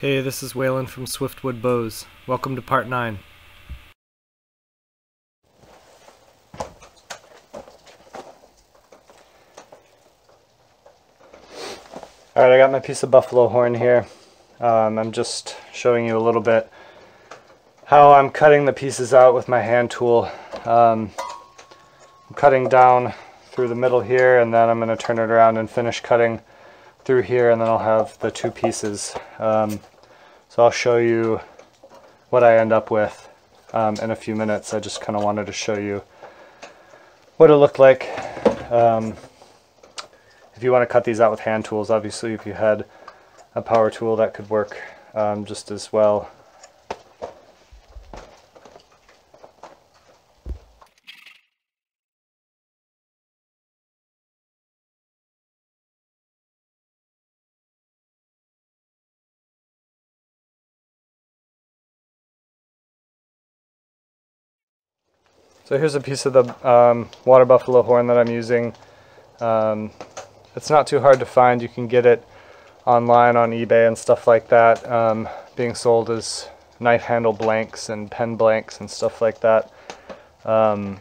Hey, this is Waylon from Swiftwood Bows. Welcome to part 9. Alright, I got my piece of buffalo horn here. I'm just showing you a little bit how I'm cutting the pieces out with my hand tool. I'm cutting down through the middle here, and then I'm going to turn it around and finish cutting through here, and then I'll have the two pieces. So I'll show you what I end up with in a few minutes. I just kind of wanted to show you what it looked like. If you want to cut these out with hand tools, obviously if you had a power tool that could work just as well. So here's a piece of the water buffalo horn that I'm using. It's not too hard to find. You can get it online on eBay and stuff like that, being sold as knife handle blanks and pen blanks and stuff like that. You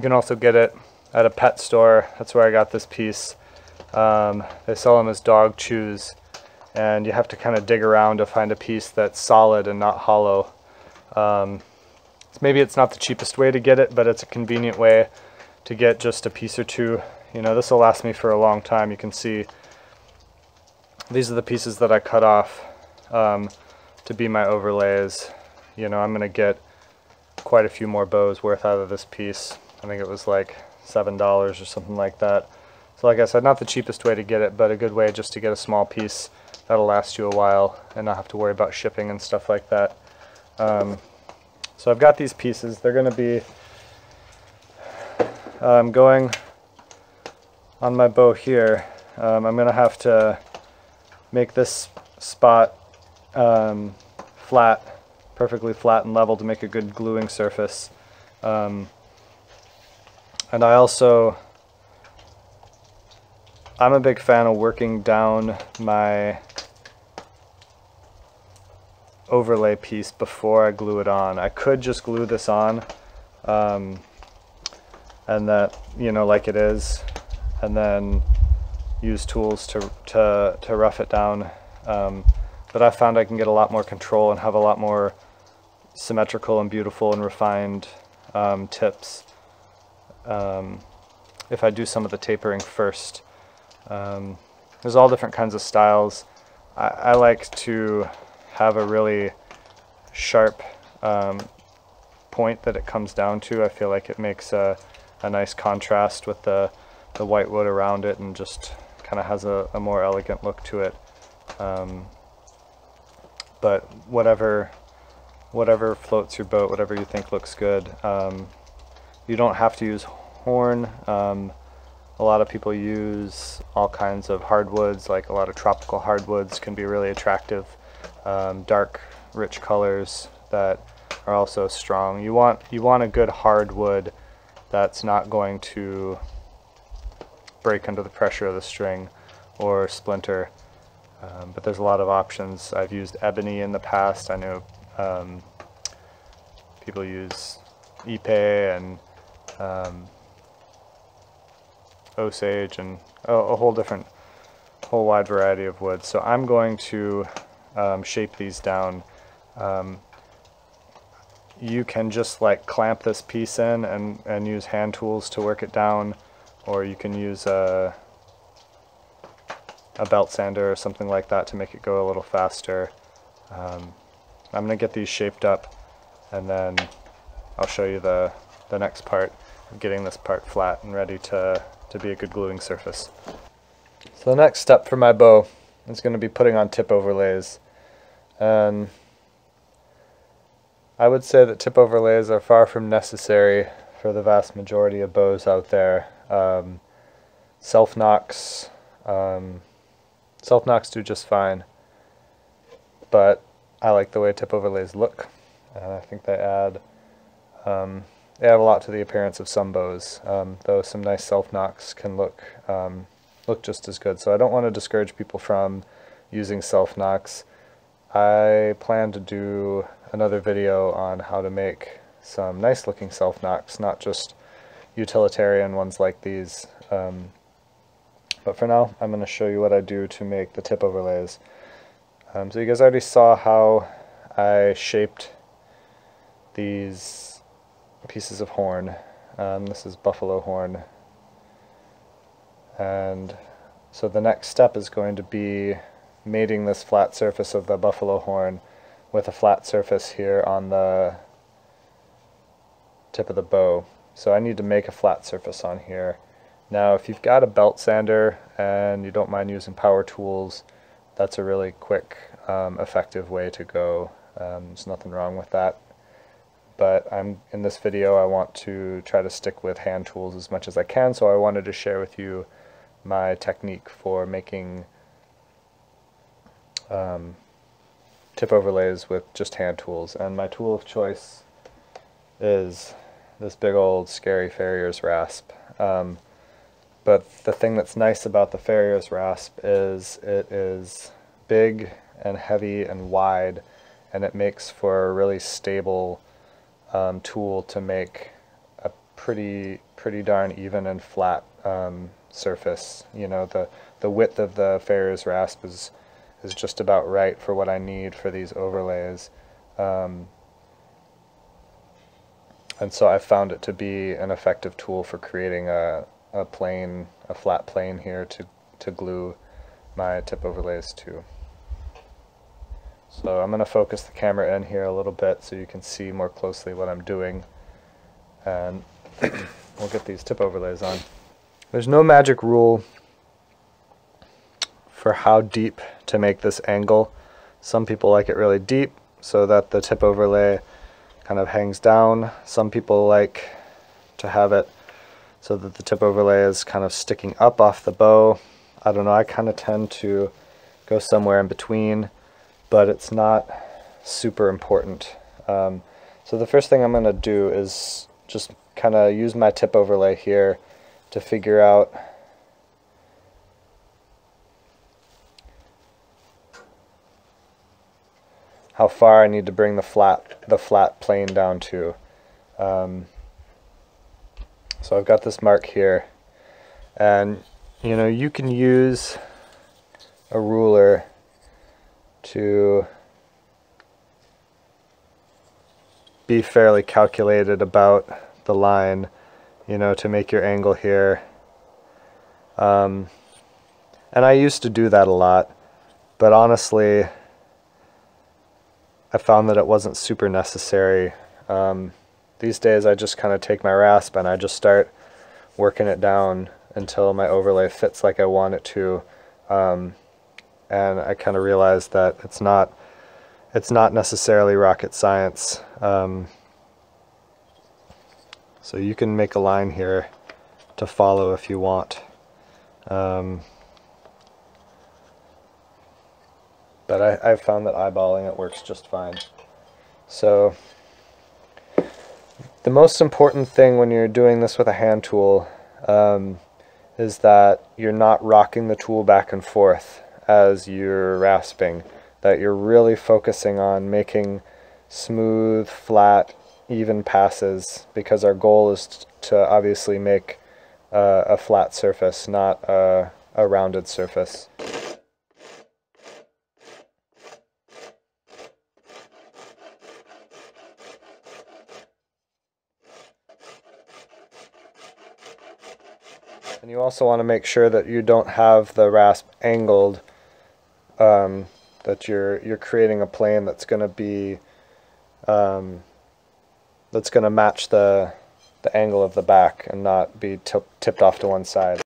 can also get it at a pet store. That's where I got this piece. They sell them as dog chews, and you have to kind of dig around to find a piece that's solid and not hollow. Maybe it's not the cheapest way to get it, but it's a convenient way to get just a piece or two. You know, this will last me for a long time. You can see these are the pieces that I cut off to be my overlays. You know, I'm going to get quite a few more bows worth out of this piece. I think it was like $7 or something like that. So like I said, not the cheapest way to get it, but a good way just to get a small piece that'll last you a while and not have to worry about shipping and stuff like that. So I've got these pieces. They're going to be going on my bow here. I'm going to have to make this spot flat, perfectly flat and level to make a good gluing surface. And I'm a big fan of working down my overlay piece before I glue it on. I could just glue this on and that, you know, like it is, and then use tools to rough it down, but I found I can get a lot more control and have a lot more symmetrical and beautiful and refined tips if I do some of the tapering first. There's all different kinds of styles. I like to have a really sharp point that it comes down to. I feel like it makes a nice contrast with the white wood around it, and just kind of has a more elegant look to it. But whatever floats your boat, whatever you think looks good. You don't have to use horn. A lot of people use all kinds of hardwoods, like a lot of tropical hardwoods can be really attractive. Dark, rich colors that are also strong. You want a good hardwood that's not going to break under the pressure of the string or splinter. But there's a lot of options. I've used ebony in the past. I know people use ipe and Osage and a whole wide variety of woods. So I'm going to shape these down. You can just like clamp this piece in and use hand tools to work it down, or you can use a belt sander or something like that to make it go a little faster. I'm going to get these shaped up, and then I'll show you the next part of getting this part flat and ready to be a good gluing surface. So the next step for my bow is going to be putting on tip overlays. And I would say that tip overlays are far from necessary for the vast majority of bows out there. Self-nocks do just fine, but I like the way tip overlays look, and I think they add a lot to the appearance of some bows, though some nice self-nocks can look just as good. So I don't want to discourage people from using self-nocks. I plan to do another video on how to make some nice looking self-knocks, not just utilitarian ones like these. But for now, I'm going to show you what I do to make the tip overlays. So you guys already saw how I shaped these pieces of horn. This is buffalo horn. And so the next step is going to be mating this flat surface of the buffalo horn with a flat surface here on the tip of the bow. So I need to make a flat surface on here. Now if you've got a belt sander and you don't mind using power tools, that's a really quick, effective way to go. There's nothing wrong with that. But in this video I want to try to stick with hand tools as much as I can, so I wanted to share with you my technique for making tip overlays with just hand tools. And my tool of choice is this big old scary farrier's rasp. But the thing that's nice about the farrier's rasp is it is big and heavy and wide, and it makes for a really stable tool to make a pretty darn even and flat surface. You know, the width of the farrier's rasp is just about right for what I need for these overlays. And so I found it to be an effective tool for creating a flat plane here to glue my tip overlays to. So I'm going to focus the camera in here a little bit so you can see more closely what I'm doing, and we'll get these tip overlays on. There's no magic rule for how deep to make this angle. Some people like it really deep so that the tip overlay kind of hangs down. Some people like to have it so that the tip overlay is kind of sticking up off the bow. I don't know, I kind of tend to go somewhere in between, but it's not super important. So the first thing I'm going to do is just kind of use my tip overlay here to figure out how far I need to bring the flat plane down to. So I've got this mark here, and you know, you can use a ruler to be fairly calculated about the line, you know, to make your angle here. And I used to do that a lot, but honestly I found that it wasn't super necessary. These days I just kind of take my rasp and I just start working it down until my overlay fits like I want it to. And I kind of realized that it's not necessarily rocket science. So you can make a line here to follow if you want. But I've found that eyeballing it works just fine. So the most important thing when you're doing this with a hand tool is that you're not rocking the tool back and forth as you're rasping, that you're really focusing on making smooth, flat, even passes, because our goal is to obviously make a flat surface, not a rounded surface. And you also want to make sure that you don't have the rasp angled, that you're creating a plane that's going to be that's going to match the angle of the back and not be tipped off to one side.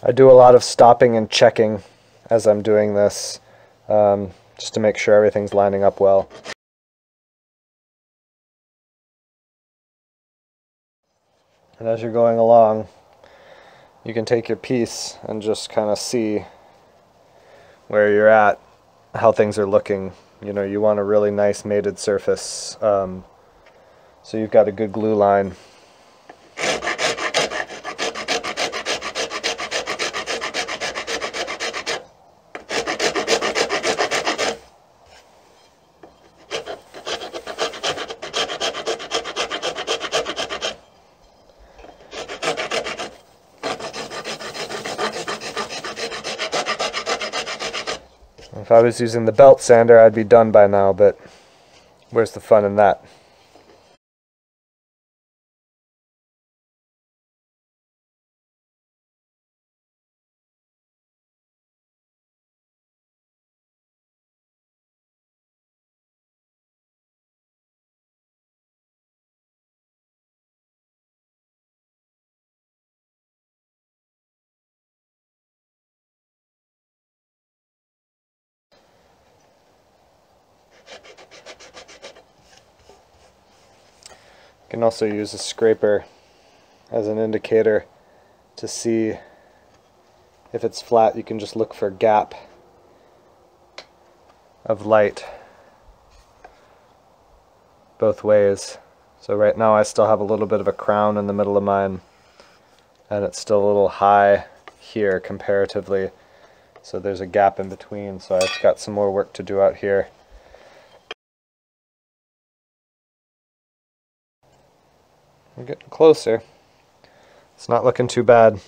I do a lot of stopping and checking as I'm doing this, just to make sure everything's lining up well. And as you're going along, you can take your piece and just kind of see where you're at, how things are looking. You know, you want a really nice mated surface, so you've got a good glue line. If I was using the belt sander, I'd be done by now, but where's the fun in that? You can also use a scraper as an indicator to see if it's flat. You can just look for a gap of light both ways. So right now I still have a little bit of a crown in the middle of mine, and it's still a little high here comparatively, so there's a gap in between, so I've got some more work to do out here. We're getting closer. It's not looking too bad.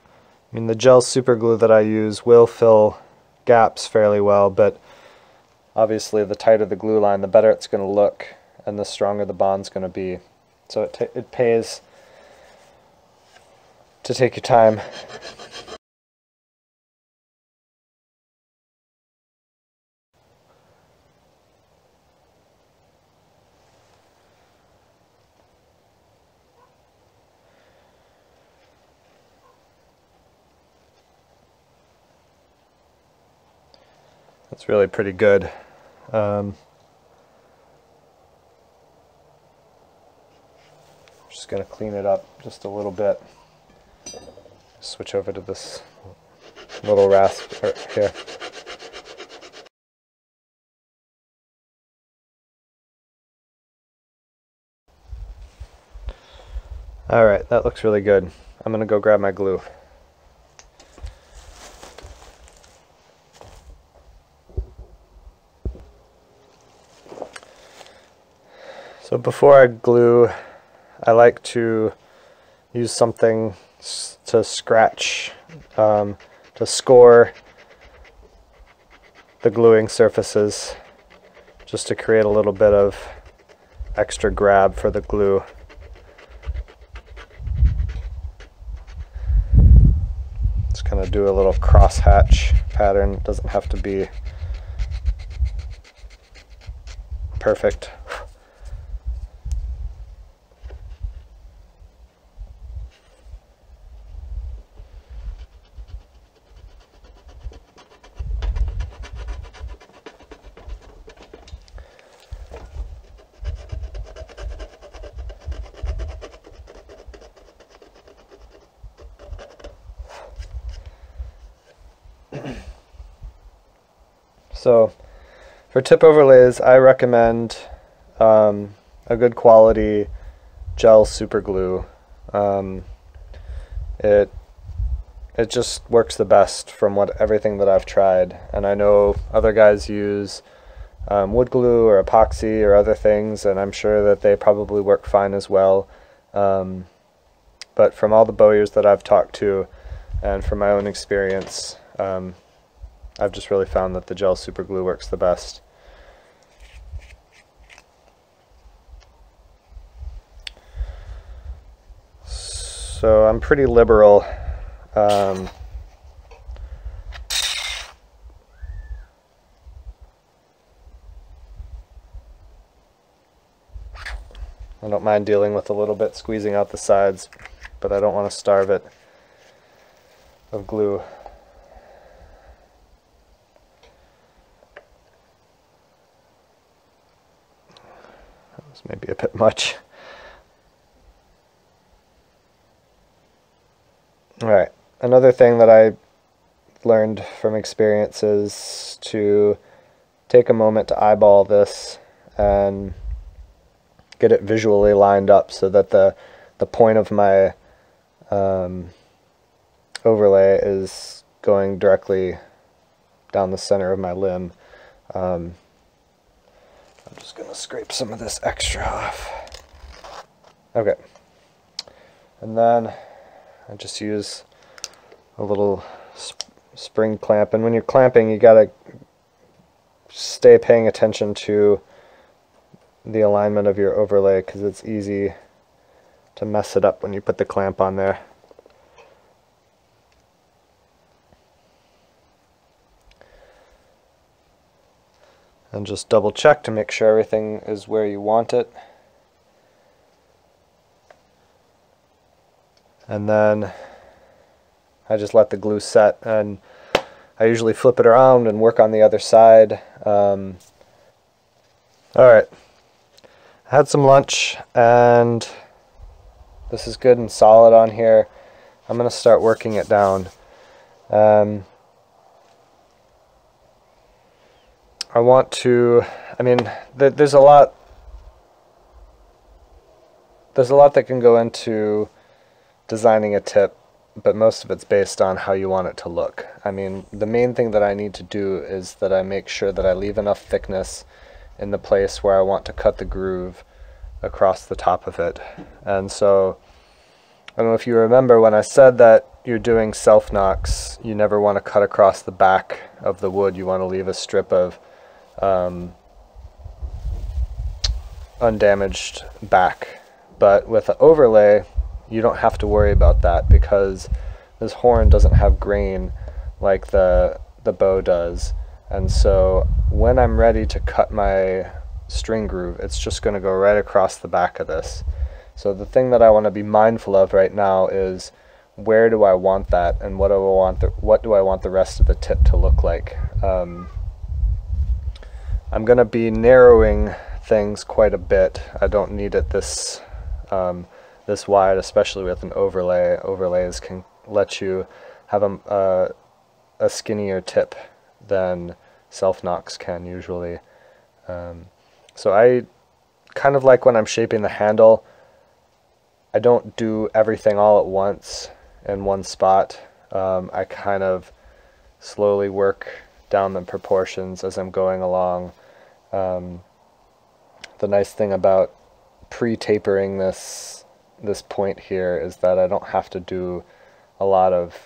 I mean, the gel super glue that I use will fill gaps fairly well, but obviously the tighter the glue line, the better it's going to look and the stronger the bond's going to be. So it pays to take your time. That's really pretty good. Just going to clean it up just a little bit. Switch over to this little rasp here. Alright, that looks really good. I'm going to go grab my glue. So before I glue, I like to use something to scratch, to score the gluing surfaces, just to create a little bit of extra grab for the glue. Just kind of do a little crosshatch pattern. It doesn't have to be perfect. So for tip overlays, I recommend a good quality gel super glue. It just works the best from everything that I've tried, and I know other guys use wood glue or epoxy or other things, and I'm sure that they probably work fine as well. But from all the bowyers that I've talked to, and from my own experience, I've just really found that the gel super glue works the best. So I'm pretty liberal. I don't mind dealing with a little bit squeezing out the sides, but I don't want to starve it of glue. That was maybe a bit much. Alright, another thing that I learned from experience is to take a moment to eyeball this and get it visually lined up so that the point of my overlay is going directly down the center of my limb. I'm just going to scrape some of this extra off. Okay, and then I just use a little spring clamp, and when you're clamping you gotta stay paying attention to the alignment of your overlay, because it's easy to mess it up when you put the clamp on there. And just double check to make sure everything is where you want it. And then I just let the glue set, and I usually flip it around and work on the other side. Alright, I had some lunch and this is good and solid on here. I'm going to start working it down. I want to, there's a lot that can go into designing a tip, but most of it's based on how you want it to look. The main thing that I need to do is that I make sure that I leave enough thickness in the place where I want to cut the groove across the top of it. And so, I don't know if you remember when I said that you're doing self-knocks, you never want to cut across the back of the wood. You want to leave a strip of undamaged back. But with an overlay, you don't have to worry about that, because this horn doesn't have grain like the bow does. And so when I'm ready to cut my string groove, it's just going to go right across the back of this. So the thing that I want to be mindful of right now is, where do I want that, and what do I want the rest of the tip to look like? I'm going to be narrowing things quite a bit. I don't need it this wide, especially with an overlay. Overlays can let you have a skinnier tip than self-knocks can usually. So I kind of like when I'm shaping the handle, I don't do everything all at once in one spot. I kind of slowly work down the proportions as I'm going along. The nice thing about pre-tapering this point here is that I don't have to do a lot of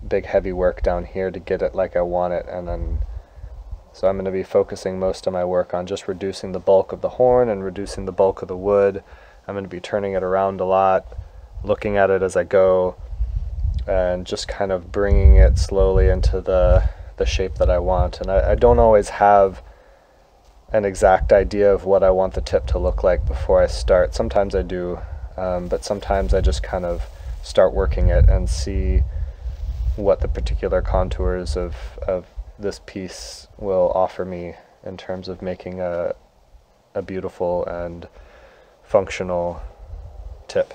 big heavy work down here to get it like I want it. And then so I'm going to be focusing most of my work on just reducing the bulk of the horn and reducing the bulk of the wood. I'm going to be turning it around a lot, looking at it as I go, and just kind of bringing it slowly into the shape that I want. And I don't always have an exact idea of what I want the tip to look like before I start. Sometimes I do, but sometimes I just kind of start working it and see what the particular contours of this piece will offer me in terms of making a beautiful and functional tip.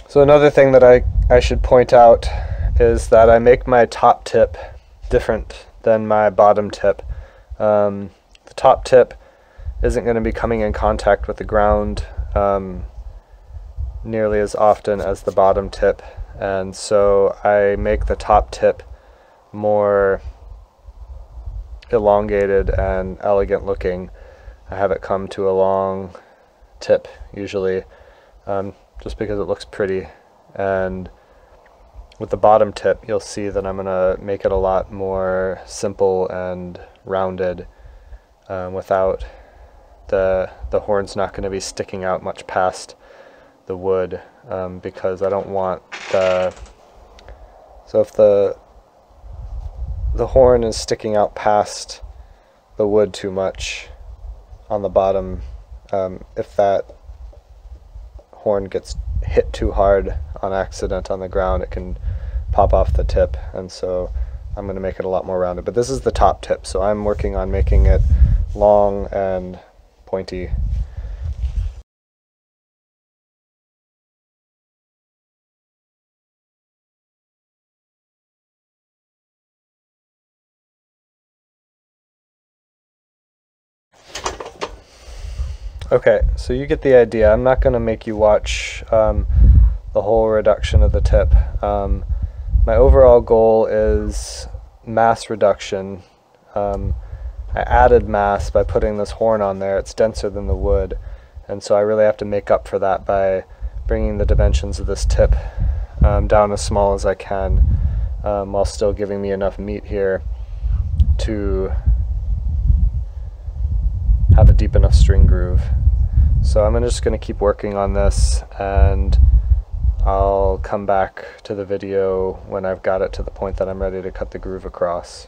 So another thing that I should point out is that I make my top tip different than my bottom tip. The top tip isn't going to be coming in contact with the ground nearly as often as the bottom tip, and so I make the top tip more elongated and elegant looking. I have it come to a long tip usually, just because it looks pretty. And with the bottom tip, you'll see that I'm going to make it a lot more simple and rounded, without the horn's not going to be sticking out much past the wood, because I don't want so if the horn is sticking out past the wood too much on the bottom, if that horn gets hit too hard on accident on the ground, it can pop off the tip, and so I'm going to make it a lot more rounded. But this is the top tip, so I'm working on making it long and pointy. Okay, so you get the idea. I'm not going to make you watch the the whole reduction of the tip. My overall goal is mass reduction. I added mass by putting this horn on there. It's denser than the wood, and so I really have to make up for that by bringing the dimensions of this tip down as small as I can, while still giving me enough meat here to have a deep enough string groove. So I'm just going to keep working on this, and I'll come back to the video when I've got it to the point that I'm ready to cut the groove across.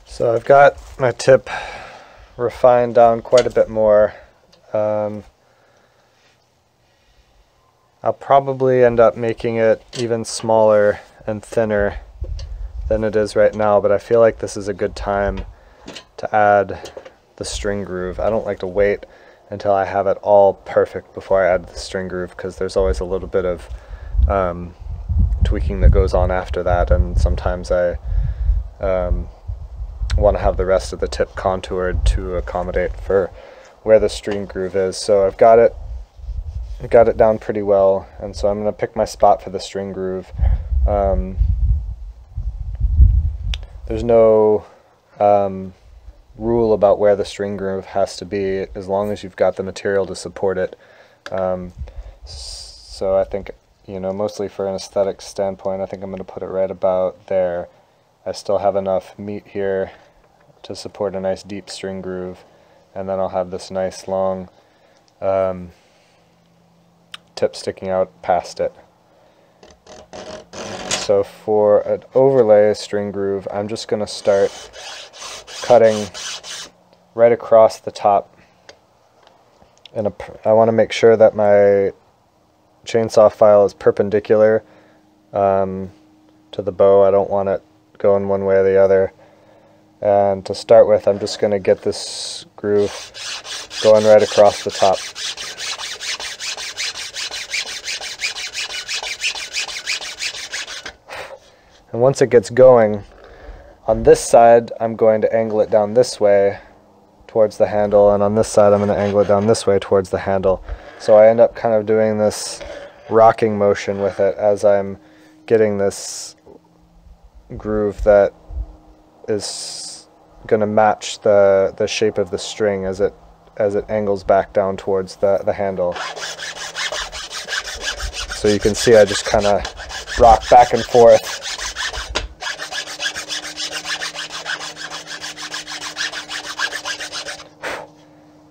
So I've got my tip refined down quite a bit more. I'll probably end up making it even smaller and thinner than it is right now, but I feel like this is a good time to add the string groove. I don't like to wait until I have it all perfect before I add the string groove, because there's always a little bit of tweaking that goes on after that, and sometimes I want to have the rest of the tip contoured to accommodate for where the string groove is. So I've got it down pretty well, and so I'm going to pick my spot for the string groove. There's no rule about where the string groove has to be, as long as you've got the material to support it. So I think, you know, mostly for an aesthetic standpoint, I think I'm going to put it right about there. I still have enough meat here to support a nice deep string groove, and then I'll have this nice long tip sticking out past it. So for an overlay string groove, I'm just going to start cutting right across the top. And I want to make sure that my chainsaw file is perpendicular to the bow. I don't want it going one way or the other. And to start with, I'm just going to get this groove going right across the top. And once it gets going, on this side I'm going to angle it down this way towards the handle, and on this side I'm going to angle it down this way towards the handle. So I end up kind of doing this rocking motion with it as I'm getting this groove that is going to match the shape of the string as it angles back down towards the handle. So you can see I just kind of rock back and forth.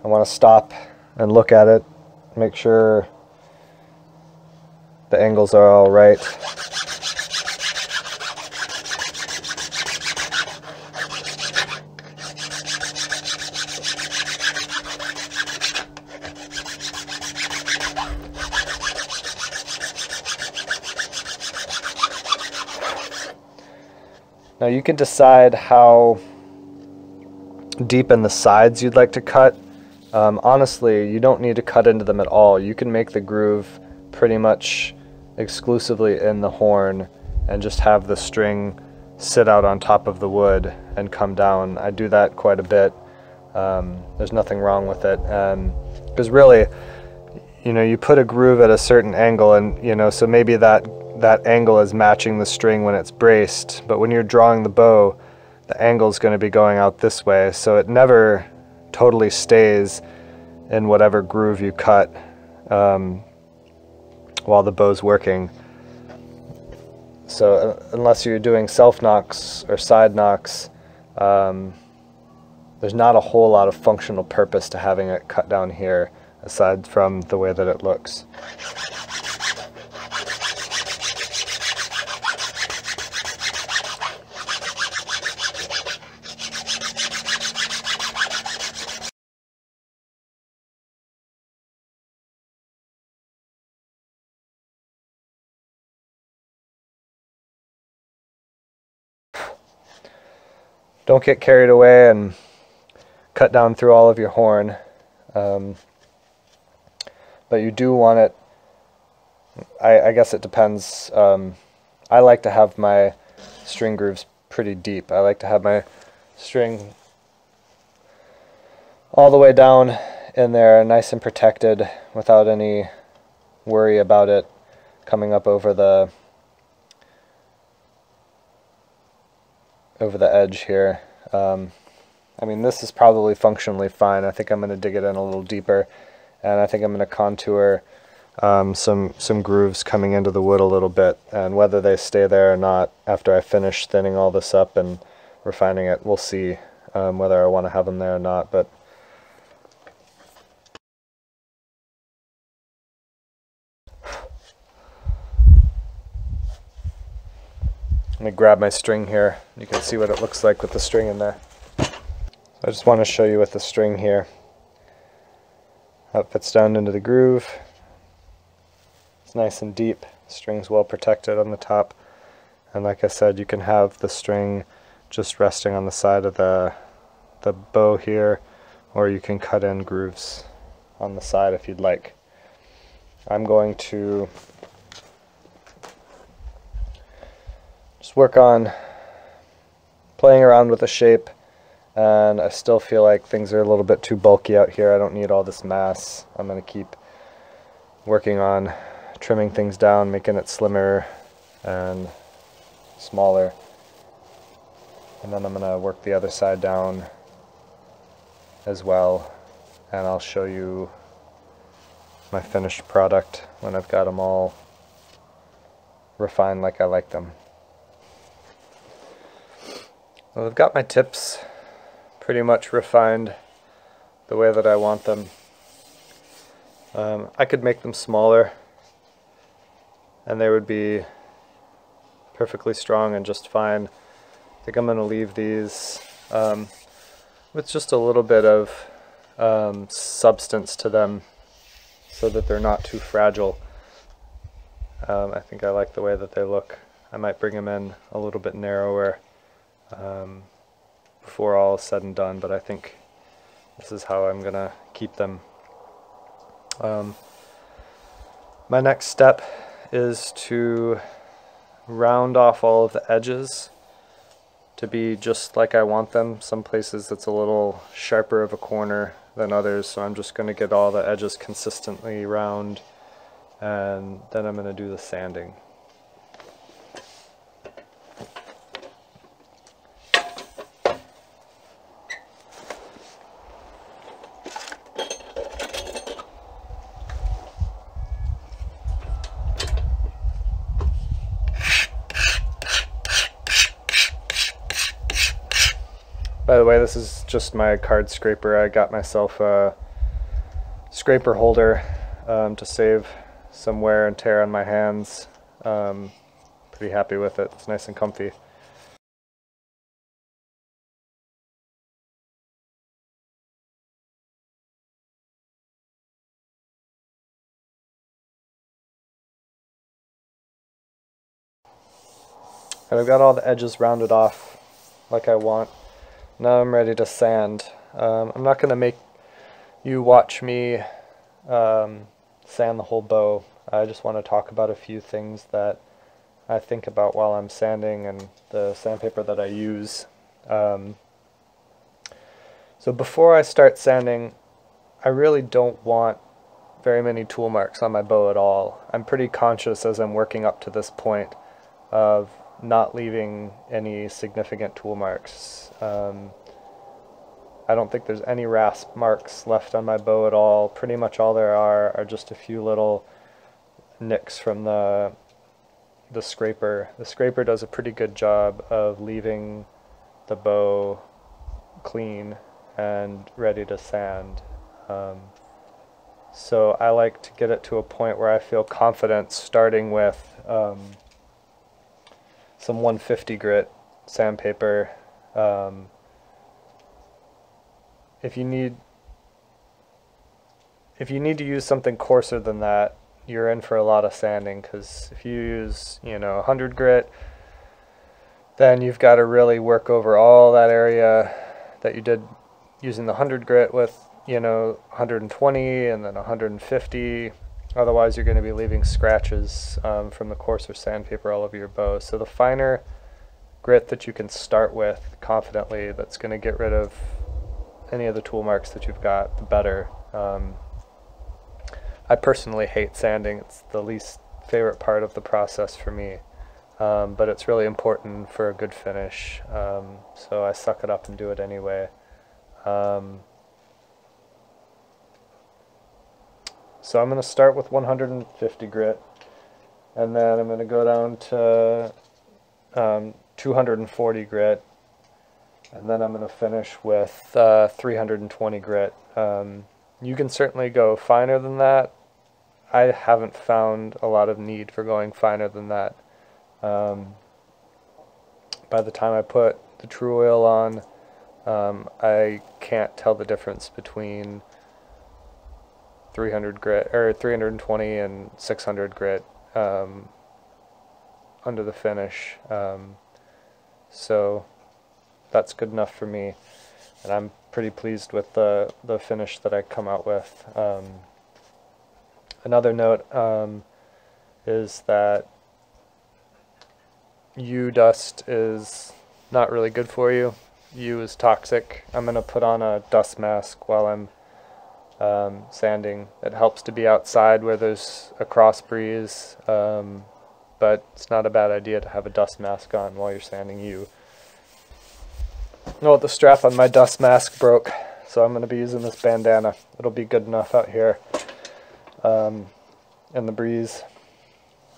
I want to stop and look at it, make sure the angles are all right. Now you can decide how deep in the sides you'd like to cut. Honestly, you don't need to cut into them at all. You can make the groove pretty much exclusively in the horn and just have the string sit out on top of the wood and come down. I do that quite a bit. There's nothing wrong with it, because really, you know, you put a groove at a certain angle, and you know, so maybe that angle is matching the string when it's braced, but when you're drawing the bow, the angle is going to be going out this way, so it never totally stays in whatever groove you cut while the bow's working. So unless you're doing self knocks or side knocks, there's not a whole lot of functional purpose to having it cut down here, aside from the way that it looks. Don't get carried away and cut down through all of your horn, but you do want it, I guess it depends. I like to have my string grooves pretty deep. I like to have my string all the way down in there, nice and protected, without any worry about it coming up over the edge here. I mean, this is probably functionally fine. I think I'm going to dig it in a little deeper, and I think I'm going to contour some grooves coming into the wood a little bit, and whether they stay there or not after I finish thinning all this up and refining it, we'll see whether I want to have them there or not. But let me grab my string here. You can see what it looks like with the string in there. So I just want to show you with the string here how it fits down into the groove. It's nice and deep. The string's well protected on the top. And like I said, you can have the string just resting on the side of the bow here, or you can cut in grooves on the side if you'd like. I'm going to just work on playing around with the shape, and I still feel like things are a little bit too bulky out here. I don't need all this mass. I'm going to keep working on trimming things down, making it slimmer and smaller, and then I'm going to work the other side down as well, and I'll show you my finished product when I've got them all refined like I like them. Well, I've got my tips pretty much refined the way that I want them. I could make them smaller and they would be perfectly strong and just fine. I think I'm going to leave these with just a little bit of substance to them so that they're not too fragile. I think I like the way that they look. I might bring them in a little bit narrower before all is said and done, but I think this is how I'm gonna keep them. My next step is to round off all of the edges to be just like I want them. Some places it's a little sharper of a corner than others, so I'm just going to get all the edges consistently round, and then I'm going to do the sanding. By the way, this is just my card scraper. I got myself a scraper holder to save some wear and tear on my hands. Pretty happy with it. It's nice and comfy. And I've got all the edges rounded off like I want. Now I'm ready to sand. I'm not going to make you watch me sand the whole bow. I just want to talk about a few things that I think about while I'm sanding and the sandpaper that I use. So before I start sanding, I really don't want very many tool marks on my bow at all. I'm pretty conscious as I'm working up to this point of not leaving any significant tool marks. I don't think there's any rasp marks left on my bow at all. Pretty much all there are just a few little nicks from the scraper. The scraper does a pretty good job of leaving the bow clean and ready to sand. So I like to get it to a point where I feel confident starting with some 150 grit sandpaper. If you need to use something coarser than that, you're in for a lot of sanding, because if you use 100 grit, then you've got to really work over all that area that you did using the 100 grit with 120 and then 150. Otherwise, you're going to be leaving scratches from the coarser sandpaper all over your bow. So the finer grit that you can start with confidently, that's going to get rid of any of the tool marks that you've got, the better. I personally hate sanding. It's the least favorite part of the process for me, but it's really important for a good finish, so I suck it up and do it anyway. So I'm going to start with 150 grit, and then I'm going to go down to 240 grit, and then I'm going to finish with 320 grit. You can certainly go finer than that. I haven't found a lot of need for going finer than that. By the time I put the True Oil on, I can't tell the difference between 300 grit or 320 and 600 grit under the finish, so that's good enough for me, and I'm pretty pleased with the finish that I come out with. Another note is that yew dust is not really good for you. Yew is toxic. I'm going to put on a dust mask while I'm sanding. It helps to be outside where there's a cross breeze, but it's not a bad idea to have a dust mask on while you're sanding yew. Oh, the strap on my dust mask broke, so I'm going to be using this bandana. It'll be good enough out here in the breeze.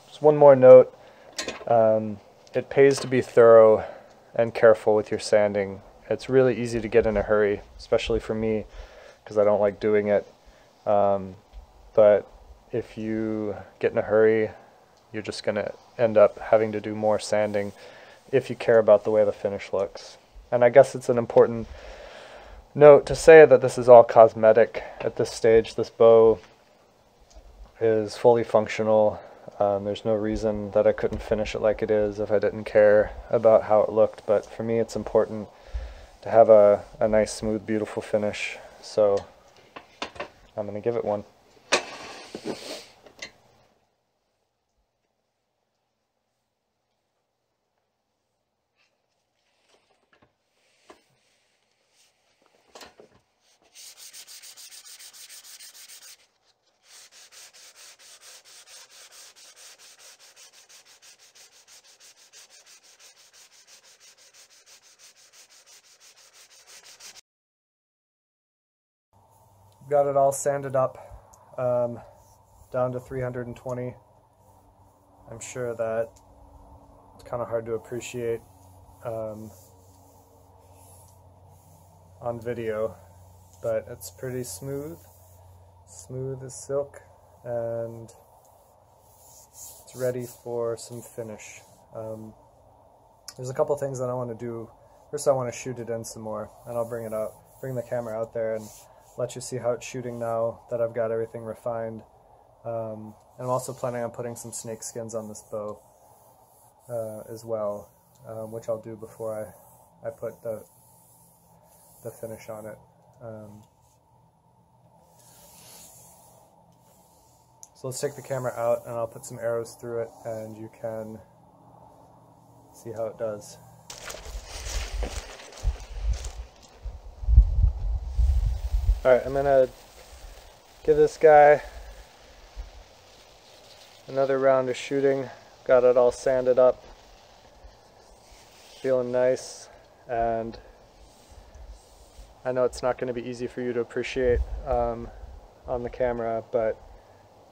Just one more note. It pays to be thorough and careful with your sanding. It's really easy to get in a hurry, especially for me, because I don't like doing it. But if you get in a hurry, you're just going to end up having to do more sanding if you care about the way the finish looks. And I guess it's an important note to say that this is all cosmetic at this stage. This bow is fully functional. There's no reason that I couldn't finish it like it is if I didn't care about how it looked, but for me it's important to have a nice, smooth, beautiful finish, so I'm going to give it one. Got it all sanded up down to 320. I'm sure that it's kind of hard to appreciate on video, but it's pretty smooth as silk, and it's ready for some finish. There's a couple things that I want to do. First I want to shoot it in some more, and I'll bring the camera out there and let you see how it's shooting now that I've got everything refined. And I'm also planning on putting some snake skins on this bow as well, which I'll do before I put the finish on it. So let's take the camera out and I'll put some arrows through it and you can see how it does. Alright, I'm going to give this guy another round of shooting. Got it all sanded up. Feeling nice, and I know it's not going to be easy for you to appreciate on the camera, but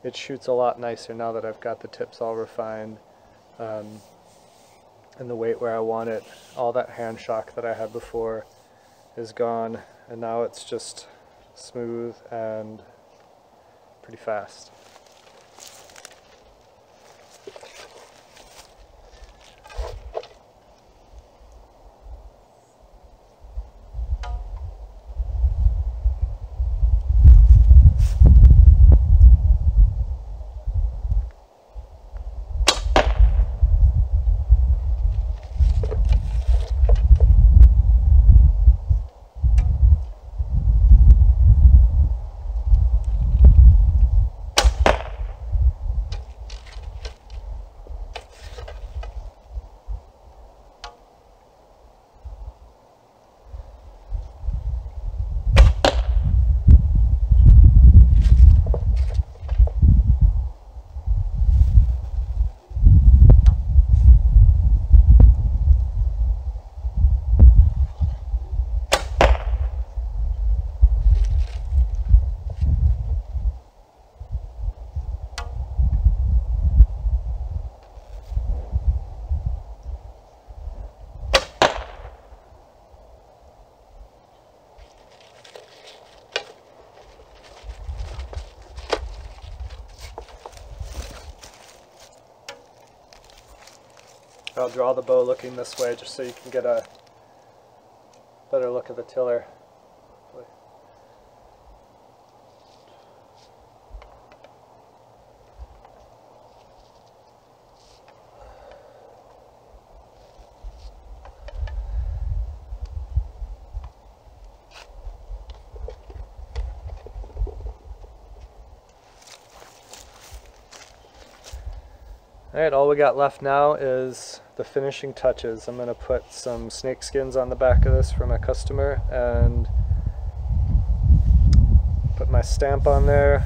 it shoots a lot nicer now that I've got the tips all refined and the weight where I want it. All that hand shock that I had before is gone, and now it's just smooth and pretty fast. I'll draw the bow looking this way just so you can get a better look at the tiller. Alright, all we got left now is the finishing touches. I'm going to put some snake skins on the back of this for my customer and put my stamp on there,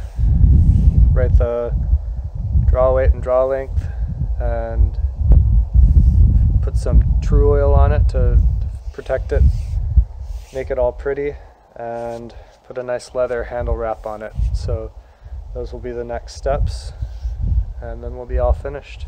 write the draw weight and draw length, and put some true oil on it to protect it, make it all pretty, and put a nice leather handle wrap on it. So those will be the next steps, and then we'll be all finished.